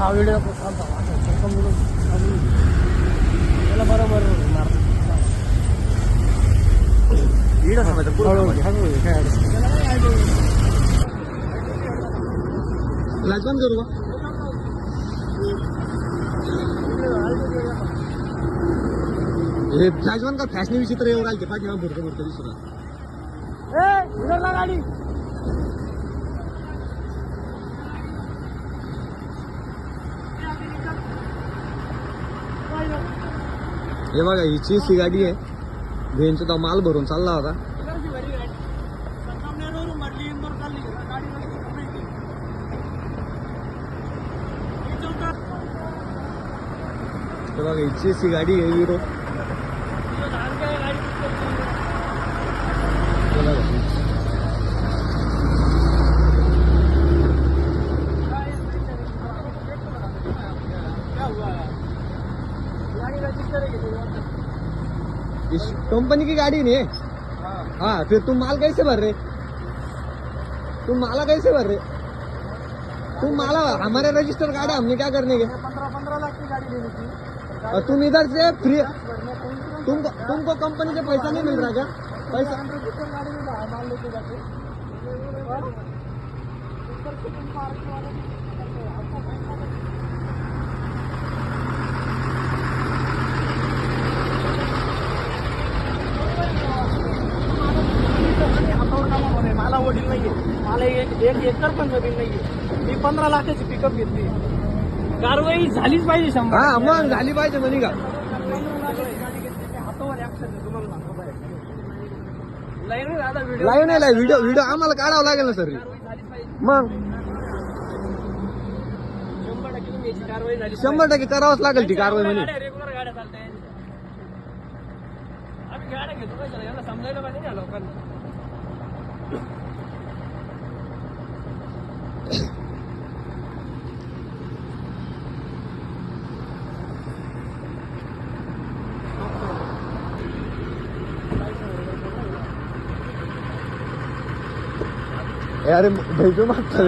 हा व्हिडिओ त्याला बरोबर लाजवान करू का हे लाजवान का फॅशनी विचित्र येऊ राहिले पाठी भरतो भरतो दिसतो गाडी हे बघा ही चीजची गाडी आहे भेंचा तो माल भरून चालला होता हे बघा ही चीजची गाडी आहे हिरो इस कंपनी की गाड़ी नहीं है हाँ फिर तुम माल कैसे भर रहे तुम माला कैसे भर रहे तुम माला हमारे रजिस्टर गाड़ी हमने क्या करने के 15 लाख की गाड़ी लेनी थी और तुम इधर से फ्री तुमको कंपनी से पैसा नहीं मिल रहा क्या पैसा गाड़ी में माल लेके जाते मला वडील नाहीये मला एक एकर पण जमीन नाहीये मी 15 लाखाची पिकअप घेतली कारवाई झालीच पाहिजे 100 हा मग झाली पाहिजे म्हणे का लाईव्ह नाही लाईव्ह व्हिडिओ आम्हाला काढावं लागेल ना सर मग 100% करावंच लागेल ती कारवाई म्हणे रेग्युलर गाड्या चालताय आम्ही गाड्या घेतो पाहिजे याला समजायला पाहिजे ना लोकांना अरे भेटू मागतो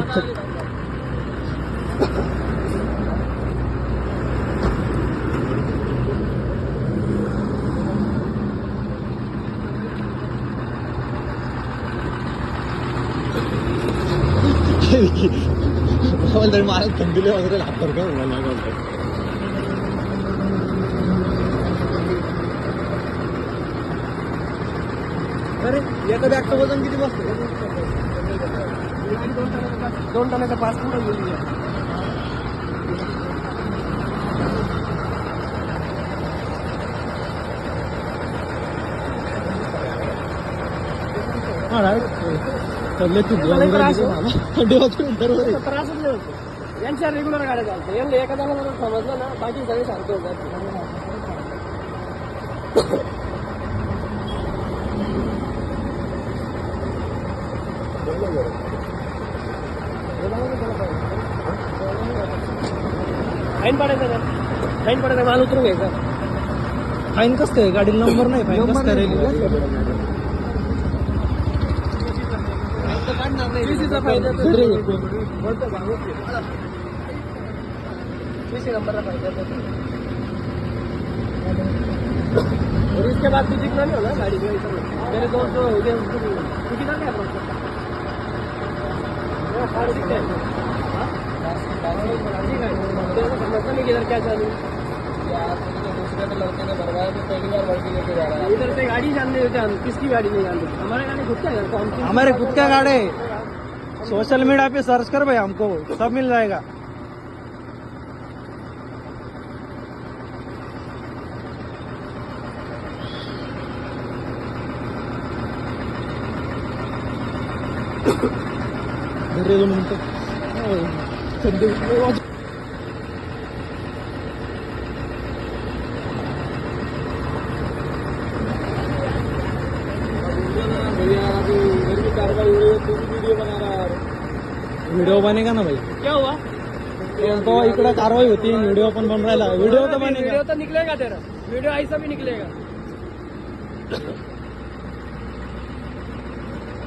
तरी मला थंडीले वगैरे लागतात का मला अरे एका बॅगचं वजन किती बसतं 2 टनाचा पासपोर्ट घेऊन या यांच्या रेग्युलर गाड्या चालतात यांना एखाद्या समजलं ना बाकी सगळे सांगतो फाईन पडायचा माल उतरून घ्यायचा फाईन कसं आहे गाडी नंबर नाही फाईन कसं करायला और इसके बाद भी दिखना नहीं होना गाड़ी में मेरे दोस्त हो गए कितना क्या नहीं किधर क्या चालू दूसरे के लड़के ने भरवाया तो पहली बार लड़की लेके जा रहा है इधर से गाड़ी जानते होते हम किसकी गाड़ी नहीं जानते हमारे गाड़ी खुद क्या हमारे खुद का गाड़ी सोशल मीडिया पे सर्च कर भाई हमको सब मिल जाएगा वीडियो बनेगा ना भाई क्या हुआ तो इकडे कारवाई होती वीडियो पण बन रहा है वीडियो तो बनेगा वीडियो तो निकलेगा तेरा वीडियो ऐसा भी निकलेगा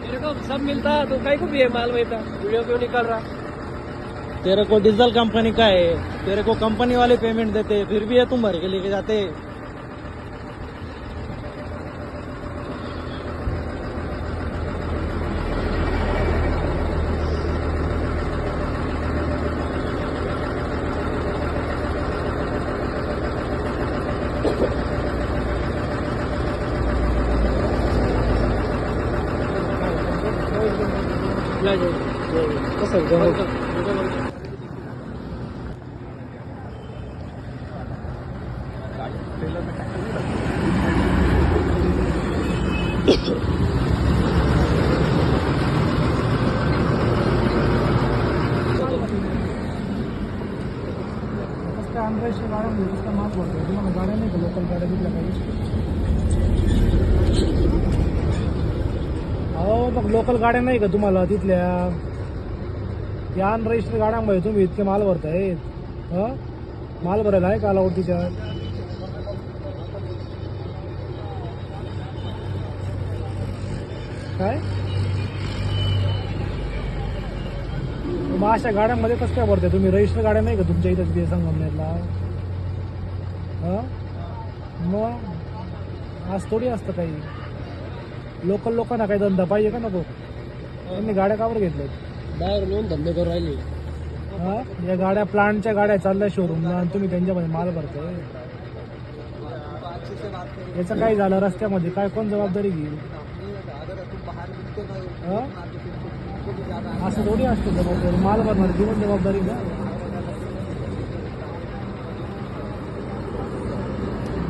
तेरे को सब मिलता तो कहीं को भी है माल वही था वीडियो क्यों निकल रहा तेरे को डीजल कंपनी का है, तेरे को कंपनी वाले पेमेंट देते, फिर भी ये तुम भर के लेके जाते। गाड्या नाही का लोकल गाड्या तिथल्या काही अहो मग लोकल गाड्या नाही का तुम्हाला तिथल्या या अनरजिस्टर गाड्यांमध्ये तुम्ही इतके माल भरताय माल भरायला आहे का अलाउड तिच्यात काय मग अशा गाड्यांमध्ये कसं काय भरताय तुम्ही रजिस्टर गाड्या नाही का तुमच्या इथं संगमनेरला मग आज थोडी असतं काही लोकल लोकांना काही धंदा पाहिजे का नको त्यांनी गाड्या कावर घेतल्यात बाहेर लोन धंदे करून राहिले या गाड्या प्लांटच्या गाड्या चालल्या शोरूमला आणि तुम्ही त्यांच्यामध्ये माल भरताय याचं काय झालं रस्त्यामध्ये काय कोण जबाबदारी घेईल असं थोडी असतं जबाबदारी माल भरणार जीवन जबाबदारी ना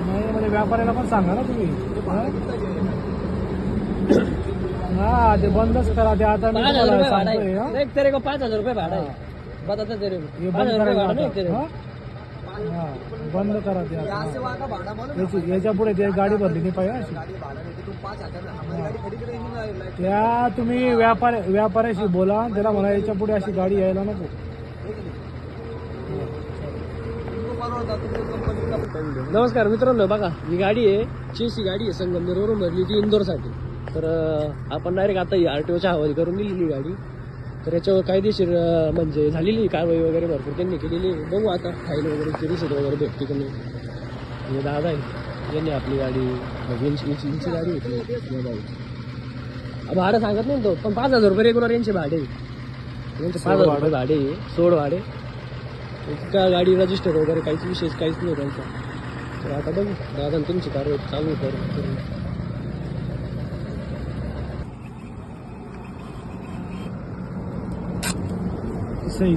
नाही म्हणजे व्यापाऱ्याला पण सांगा ना तुम्ही हा ते बंदच करा ते आता मी तुम्हाला सांगतोय तेरे को 5,000 रुपये भाडा है बताता तेरे को ये बंद करायला हा बंद करा ते याच्या पुढे ते गाडी भरली नाही पाहिजे त्या तुम्ही व्यापाऱ्याशी बोला त्याला म्हणा याच्या पुढे अशी गाडी यायला नको नमस्कार मित्रांनो बघा ही गाडी आहे चेसी गाडी आहे संगमनेरवरून भरली ती इंदोरसाठी तर आपण डायरेक्ट आता ही आरटीओच्या हवाली करून दिलेली गाडी तर याच्यावर कायदेशीर म्हणजे झालेली कारवाई वगैरे भरपूर त्यांनी केलेली बघू आता फाईल वगैरे रिसिट वगैरे भेटते की नाही दादा आहे यांनी आपली गाडी यांची गाडी होती भाडं सांगत नाही तो पण 5,000 रुपये रेग्युलर यांचे भाडे यांचे 5,000 रुपये भाडे सोड भाडे का गाडी रजिस्टर वगैरे काहीच विशेष काहीच नाही त्यांचा तर आता बघू दादा तुमची कारवाई चालू करू सही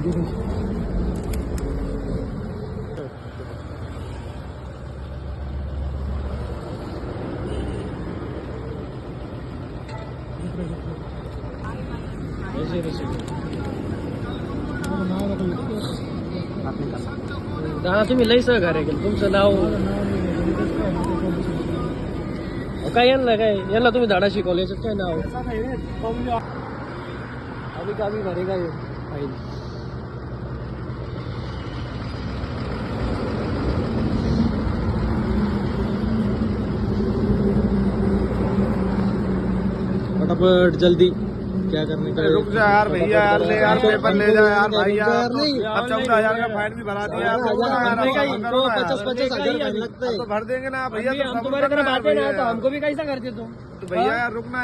दादा तुम्ही लई सहकार्य केलं तुमचं नाव काय यांना तुम्ही धडा शिकवलं याच्यात काय नाव आम्ही घरी काय फटाफट जल्दी क्या करने का रुक जा यार भैया यार ले यार पेपर ले जा यार भाई यार अब 14,000 का फाइन भी भरा दिया 50,000 लगता है तो भर देंगे ना भैया हम तुम्हारे तरफ आते ना तो हमको भी कैसा करते तुम तो भैया यार रुकना